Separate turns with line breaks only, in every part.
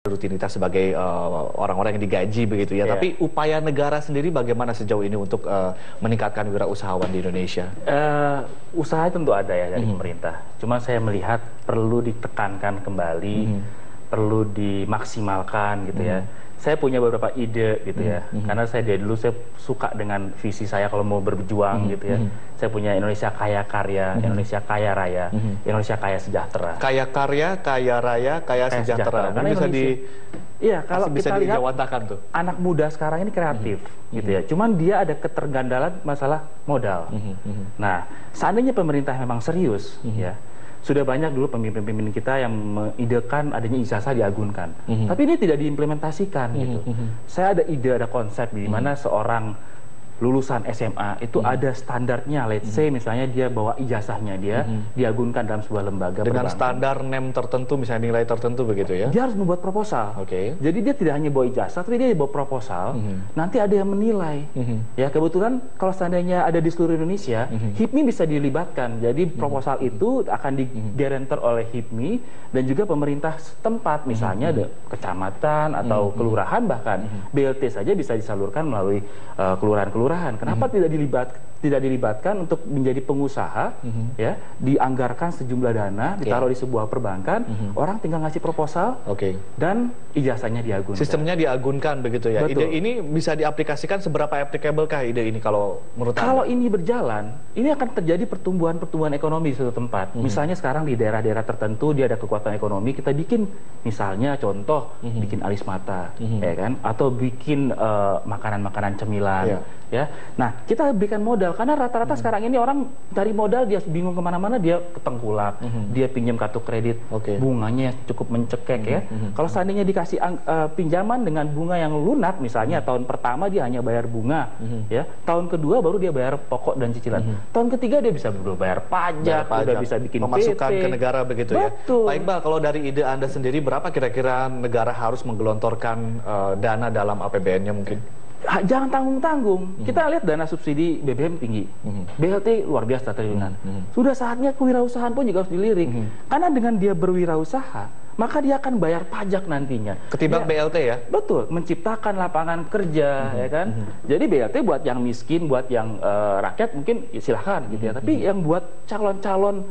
rutinitas sebagai orang-orang yang digaji begitu ya. Tapi upaya negara sendiri bagaimana sejauh ini untuk meningkatkan wirausahawan di Indonesia?
Usaha tentu ada ya dari pemerintah. Cuma saya melihat perlu ditekankan kembali, perlu dimaksimalkan gitu ya. Saya punya beberapa ide gitu ya, karena saya dari dulu saya suka dengan visi saya kalau mau berjuang gitu ya. Saya punya Indonesia kaya karya, Indonesia kaya raya, Indonesia kaya sejahtera.
Kaya karya, kaya raya, kaya sejahtera.
Karena
bisa
kalau
bisa
kita lihat
tuh.
anak muda sekarang ini kreatif gitu ya. Cuman dia ada ketergandalan masalah modal. Nah, seandainya pemerintah memang serius ya. Sudah banyak dulu pemimpin-pemimpin kita yang mengidekan adanya ijazah diagunkan. Tapi ini tidak diimplementasikan gitu. Saya ada ide, ada konsep di mana seorang lulusan SMA itu ada standarnya, let's say misalnya dia bawa ijazahnya dia diagunkan dalam sebuah lembaga
dengan
perbankan.
standar NEM tertentu, misalnya nilai tertentu begitu ya.
Dia harus membuat proposal. Jadi dia tidak hanya bawa ijazah, tapi dia bawa proposal. Nanti ada yang menilai. Ya kebetulan kalau seandainya ada di seluruh Indonesia, HIPMI bisa dilibatkan. Jadi proposal itu akan digarantor oleh HIPMI dan juga pemerintah setempat, misalnya ada kecamatan atau kelurahan bahkan BLT saja bisa disalurkan melalui kelurahan-kelurahan. Kenapa tidak dilibatkan untuk menjadi pengusaha, ya, dianggarkan sejumlah dana, ditaruh di sebuah perbankan, orang tinggal ngasih proposal, dan ijazahnya diagunkan.
Sistemnya diagunkan begitu ya.
Betul.
Ide ini bisa diaplikasikan seberapa applicable kah ide ini kalau menurut Anda?
Kalau ini berjalan, ini akan terjadi pertumbuhan ekonomi di suatu tempat. Misalnya sekarang di daerah-daerah tertentu dia ada kekuatan ekonomi, kita bikin misalnya contoh bikin alis mata, ya kan, atau bikin makanan-makanan cemilan. Ya, nah kita berikan modal karena rata-rata sekarang ini orang cari modal dia bingung kemana-mana, dia ke tengkulak, dia pinjam kartu kredit, bunganya cukup mencekek ya. Kalau seandainya dikasih pinjaman dengan bunga yang lunak, misalnya tahun pertama dia hanya bayar bunga, ya, tahun kedua baru dia bayar pokok dan cicilan, tahun ketiga dia bisa bayar pajak, udah bisa bikin
pemasukan
PT.
ke negara begitu ya. Pak Iqbal, kalau dari ide Anda sendiri berapa kira-kira negara harus menggelontorkan dana dalam APBN-nya mungkin?
Jangan tanggung-tanggung. Kita lihat dana subsidi BBM tinggi, BLT luar biasa triliunan. Sudah saatnya kewirausahaan pun juga harus dilirik. Karena dengan dia berwirausaha, maka dia akan bayar pajak nantinya.
Ketimbang BLT ya?
Betul, menciptakan lapangan kerja, ya kan. Jadi BLT buat yang miskin, buat yang rakyat mungkin silahkan gitu ya. Tapi yang buat calon-calon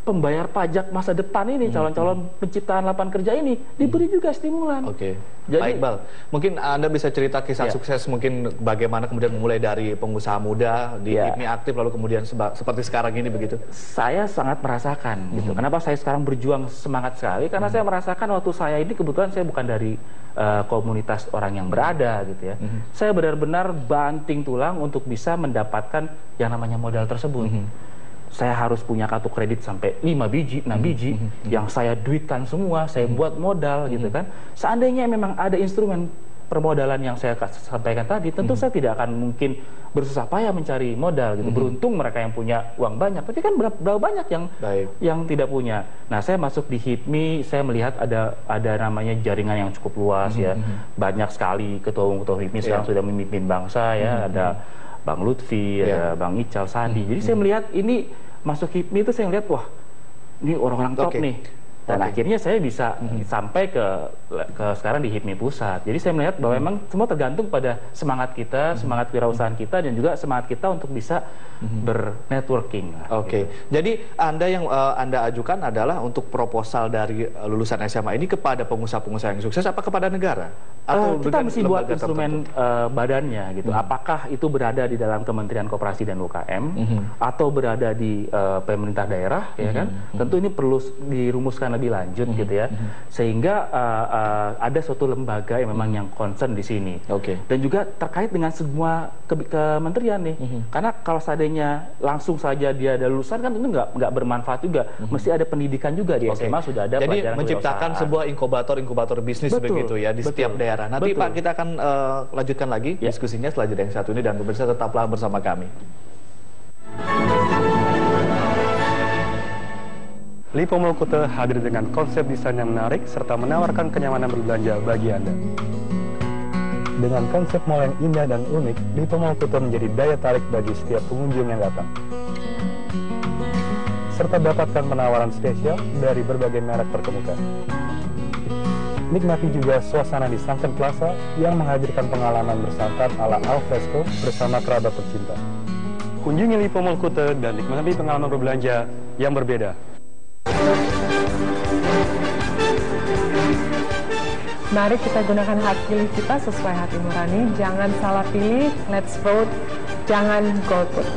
pembayar pajak masa depan ini, calon-calon penciptaan lapangan kerja ini diberi juga stimulan.
Jadi, Pak Iqbal, mungkin Anda bisa cerita kisah sukses mungkin bagaimana kemudian memulai dari pengusaha muda di HIPMI aktif lalu kemudian seperti sekarang ini begitu?
Saya sangat merasakan gitu. Kenapa saya sekarang berjuang semangat sekali? Karena saya merasakan waktu saya ini kebetulan saya bukan dari komunitas orang yang berada gitu ya. Saya benar-benar banting tulang untuk bisa mendapatkan yang namanya modal tersebut. Saya harus punya kartu kredit sampai 5 biji, 6 biji, yang saya duitkan semua, saya buat modal gitu kan. Seandainya memang ada instrumen permodalan yang saya sampaikan tadi, tentu saya tidak akan mungkin bersusah payah mencari modal gitu. Beruntung mereka yang punya uang banyak, tapi kan berapa banyak yang tidak punya. Nah, saya masuk di HIPMI, saya melihat ada namanya jaringan yang cukup luas ya. Banyak sekali ketua-ketua HIPMI sekarang sudah memimpin bangsa ya, ada Bang Lutfi, ada Bang Ical, Sandi. Jadi saya melihat ini masuk HIPMI itu saya melihat wah ini orang-orang top nih. Dan akhirnya saya bisa sampai ke sekarang di HIPMI pusat. Jadi saya melihat bahwa memang semua tergantung pada semangat kita, semangat wirausahaan kita, dan juga semangat kita untuk bisa bernetworking.
Gitu. Jadi yang Anda ajukan adalah untuk proposal dari lulusan SMA ini kepada pengusaha-pengusaha yang sukses apa kepada negara? Atau
kita mesti buat instrumen badannya gitu. Apakah itu berada di dalam Kementerian Koperasi dan UKM atau berada di pemerintah daerah, ya kan? Tentu ini perlu dirumuskan lebih lanjut gitu ya, sehingga ada suatu lembaga yang memang yang concern di sini, dan juga terkait dengan semua kementerian nih, karena kalau seandainya langsung saja dia ada lulusan kan itu nggak bermanfaat juga, mesti ada pendidikan juga di SMA sudah ada.
Jadi menciptakan sebuah inkubator bisnis begitu ya di setiap daerah. Nanti Pak kita akan lanjutkan lagi diskusinya setelah jeda yang satu ini, dan pemirsa tetaplah bersama kami.
Lipo Mall Kuta hadir dengan konsep desain yang menarik serta menawarkan kenyamanan berbelanja bagi Anda. Dengan konsep mall yang indah dan unik, Lipo Mall Kuta menjadi daya tarik bagi setiap pengunjung yang datang. Serta dapatkan penawaran spesial dari berbagai merek terkemuka. Nikmati juga suasana di Sunken Plaza yang menghadirkan pengalaman bersantap ala al fresco bersama kerabat tercinta. Kunjungi Lipo Mall Kuta dan nikmati pengalaman berbelanja yang berbeda.
Mari kita gunakan hak pilih kita sesuai hati nurani. Jangan salah pilih, let's vote, jangan golput.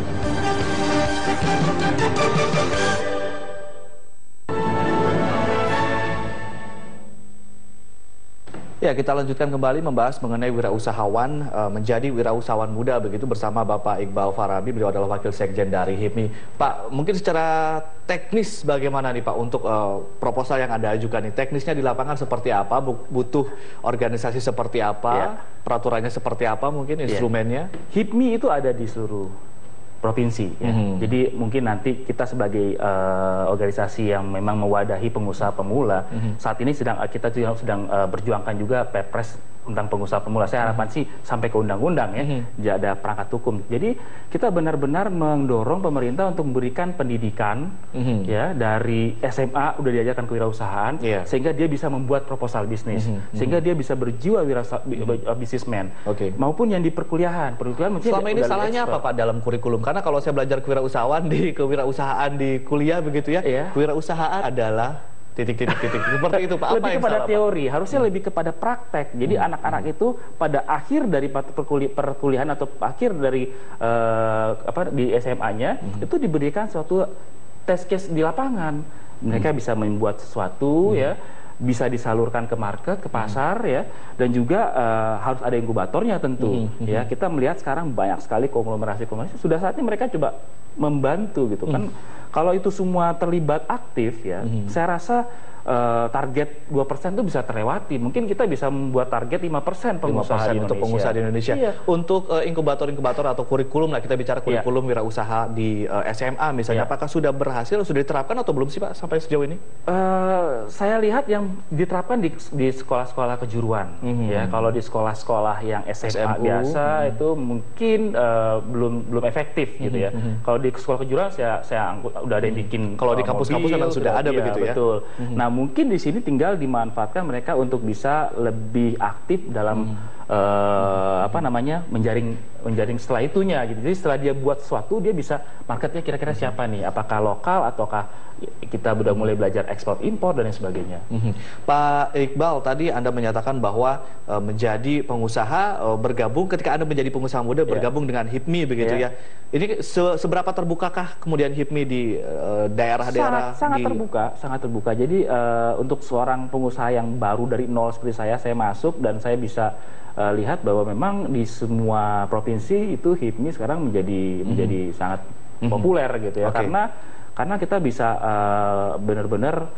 Ya, kita lanjutkan kembali membahas mengenai wirausahawan menjadi wirausahawan muda begitu bersama Bapak Iqbal Farabi. Beliau adalah Wakil Sekjen dari HIPMI. Pak, mungkin secara teknis bagaimana nih Pak untuk proposal yang Anda ajukan nih? Teknisnya di lapangan seperti apa? Butuh organisasi seperti apa? Peraturannya seperti apa mungkin instrumennya?
HIPMI itu ada di seluruh provinsi ya. Jadi mungkin nanti kita sebagai organisasi yang memang mewadahi pengusaha pemula, saat ini kita sedang berjuangkan juga Perpres tentang pengusaha pemula. Saya harapan sih sampai ke undang-undang ya, ada perangkat hukum. Jadi kita benar-benar mendorong pemerintah untuk memberikan pendidikan ya dari SMA udah diajarkan kewirausahaan sehingga dia bisa membuat proposal bisnis, sehingga dia bisa berjiwa bisnismen. Maupun yang di perkuliahan mungkin
selama ini salahnya apa Pak dalam kurikulum? Karena kalau saya belajar kewirausahaan di kuliah begitu ya, kewirausahaan adalah titik-titik seperti itu Pak. Apa
lebih
yang
kepada
salah,
teori, harusnya lebih kepada praktek. Jadi anak-anak itu pada akhir dari perkuliahan atau akhir dari di SMA-nya itu diberikan suatu test case di lapangan. Mereka bisa membuat sesuatu ya, bisa disalurkan ke market, ke pasar ya, dan juga harus ada inkubatornya tentu ya. Kita melihat sekarang banyak sekali konglomerasi sudah saatnya mereka coba membantu gitu kan. Kalau itu semua terlibat aktif ya, saya rasa target 2% itu bisa terlewati. Mungkin kita bisa membuat target 5% pengusaha di Indonesia.
Untuk pengusaha di Indonesia. Untuk inkubator-inkubator atau kurikulum, kita bicara kurikulum wirausaha di SMA misalnya, apakah sudah berhasil, sudah diterapkan atau belum sih Pak sampai sejauh ini?
Saya lihat yang diterapkan di sekolah-sekolah kejuruan. Ya, kalau di sekolah-sekolah yang SMA biasa itu mungkin belum efektif gitu ya. Kalau di sekolah kejuruan saya udah ada yang bikin.
Kalau di kampus-kampus memang sudah ada begitu ya.
Betul. Nah, mungkin di sini tinggal dimanfaatkan mereka untuk bisa lebih aktif dalam menjaring setelah itunya gitu. Jadi setelah dia buat sesuatu, dia bisa marketnya kira-kira siapa nih? Apakah lokal ataukah kita udah mulai belajar ekspor impor dan lain sebagainya.
Pak Iqbal, tadi Anda menyatakan bahwa menjadi pengusaha bergabung, ketika Anda menjadi pengusaha muda bergabung dengan HIPMI begitu ya. Ini seberapa terbukakah kemudian HIPMI di daerah-daerah?
Sangat terbuka. Jadi untuk seorang pengusaha yang baru dari nol seperti saya masuk dan saya bisa lihat bahwa memang di semua provinsi itu HIPMI sekarang menjadi sangat populer gitu ya. Karena kita bisa benar-benar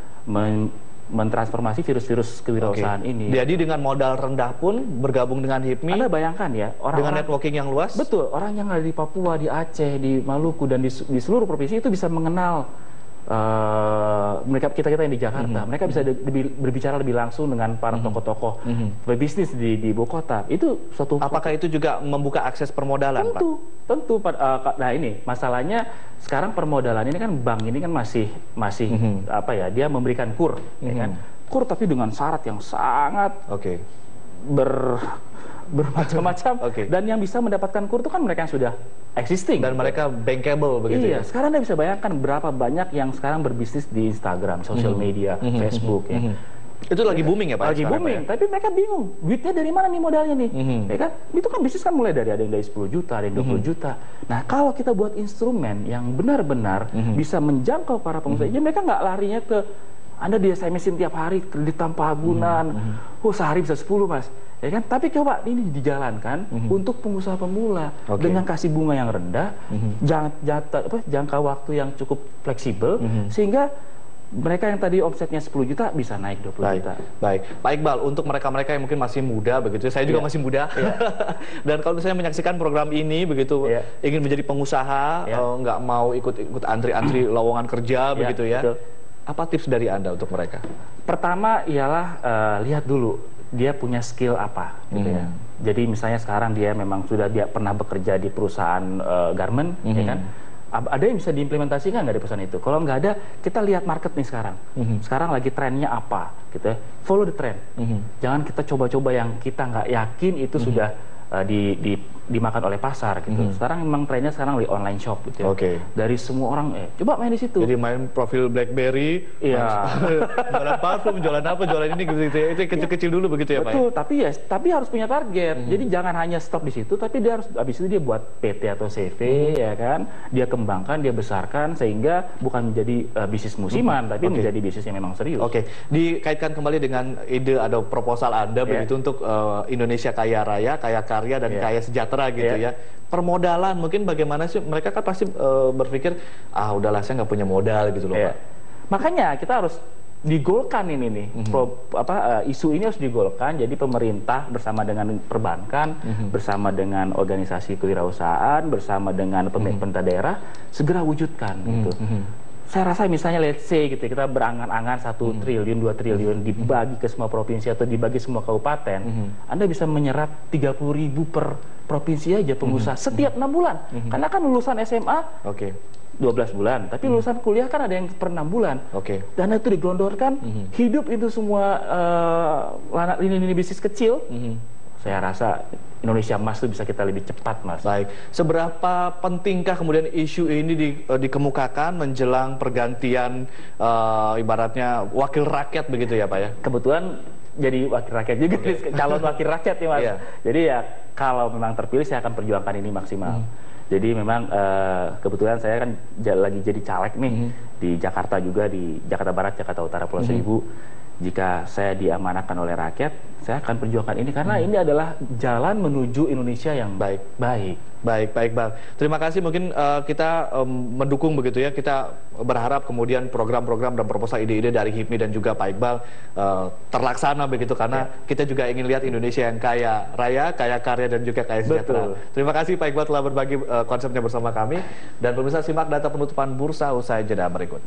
mentransformasi virus-virus kewirausasahaan ini.
Jadi dengan modal rendah pun bergabung dengan HIPMI.
Anda bayangkan ya,
dengan networking yang luas.
Betul, orang yang ada di Papua, di Aceh, di Maluku dan di seluruh provinsi itu bisa mengenal kita yang di Jakarta. Mereka bisa berbicara lebih langsung dengan para tokoh-tokoh berbisnis di ibu kota. Itu suatu.
Apakah itu juga membuka akses permodalan,
Tentu. Nah ini masalahnya sekarang permodalan ini kan bank ini kan masih dia memberikan kur, ya kan? Kur tapi dengan syarat yang sangat bermacam-macam. Dan yang bisa mendapatkan kur itu kan mereka yang sudah existing
dan mereka bankable begitu ya.
Sekarang Anda bisa bayangkan berapa banyak yang sekarang berbisnis di Instagram, social media, Facebook ya.
Itu lagi booming ya Pak?
Lagi booming, tapi mereka bingung duitnya dari mana nih modalnya nih. Ya kan? Itu kan bisnis kan mulai dari ada yang dari 10 juta, ada yang 20 juta. Nah, kalau kita buat instrumen yang benar-benar bisa menjangkau para pengusaha, ya mereka nggak larinya ke Anda di SMS-in tiap hari kredit tanpa agunan. Sehari bisa 10 Mas. Ya kan? Tapi coba ini dijalankan untuk pengusaha pemula dengan kasih bunga yang rendah, jangka waktu yang cukup fleksibel, sehingga mereka yang tadi omsetnya 10 juta bisa naik 20 juta.
Baik, Pak Iqbal, untuk mereka-mereka yang mungkin masih muda begitu, saya juga masih muda. Dan kalau misalnya menyaksikan program ini begitu, ingin menjadi pengusaha, nggak mau ikut antri-antri lowongan kerja begitu ya. Apa tips dari Anda untuk mereka?
Pertama ialah lihat dulu dia punya skill apa gitu ya. Jadi misalnya sekarang dia memang sudah pernah bekerja di perusahaan garment ya kan. ada yang bisa diimplementasikan nggak di perusahaan itu? Kalau nggak ada, kita lihat market nih sekarang. Sekarang lagi trennya apa, gitu ya. Follow the trend. Jangan kita coba-coba yang kita nggak yakin itu sudah dimakan oleh pasar gitu. Sekarang memang trennya sekarang di online shop gitu ya. Dari semua orang coba main di situ.
Jadi main profil BlackBerry, jualan parfum, jualan apa, jualan ini gitu ya. Itu kecil-kecil dulu begitu ya, Pak.
Betul, tapi harus punya target. Jadi jangan hanya stop di situ, tapi dia harus habis itu dia buat PT atau CV ya kan. Dia kembangkan, dia besarkan sehingga bukan menjadi bisnis musiman, tapi menjadi bisnis yang memang serius.
Dikaitkan kembali dengan ide atau proposal Anda begitu untuk Indonesia kaya raya, kaya karya dan kaya sejahtera gitu ya. Permodalan mungkin bagaimana sih? Mereka kan pasti berpikir udahlah saya nggak punya modal gitu loh, Pak.
Makanya kita harus digolkan ini nih, isu ini harus digolkan. Jadi pemerintah bersama dengan perbankan, bersama dengan organisasi kewirausahaan, bersama dengan pemerintah daerah segera wujudkan gitu. Saya rasa misalnya let's say gitu kita berangan-angan 1 triliun, 2 triliun dibagi ke semua provinsi atau dibagi semua kabupaten, Anda bisa menyerap 30.000 per provinsi aja pengusaha setiap 6 bulan. Karena kan lulusan SMA 12 bulan, tapi lulusan kuliah kan ada yang per 6 bulan. Dana itu digelondorkan, hidup itu semua lini bisnis kecil. Saya rasa Indonesia Emas itu bisa kita lebih cepat, Mas.
Baik. Seberapa pentingkah kemudian isu ini dikemukakan menjelang pergantian ibaratnya wakil rakyat begitu ya, Pak ya?
Kebetulan jadi wakil rakyat juga, calon wakil rakyat ya, Mas. Jadi ya kalau memang terpilih saya akan perjuangkan ini maksimal. Jadi memang kebetulan saya kan lagi jadi caleg nih di Jakarta juga, di Jakarta Barat, Jakarta Utara, Pulau Seribu. Jika saya diamanahkan oleh rakyat, saya akan perjuangkan ini karena ini adalah jalan menuju Indonesia yang baik.
Baik, Bang. Terima kasih. Mungkin kita mendukung begitu ya. Kita berharap kemudian program-program dan proposal ide-ide dari HIPMI dan juga Pak Iqbal terlaksana begitu karena kita juga ingin lihat Indonesia yang kaya raya, kaya karya dan juga kaya sejahtera. Terima kasih Pak Iqbal telah berbagi konsepnya bersama kami dan pemirsa simak data penutupan bursa usai jeda berikut.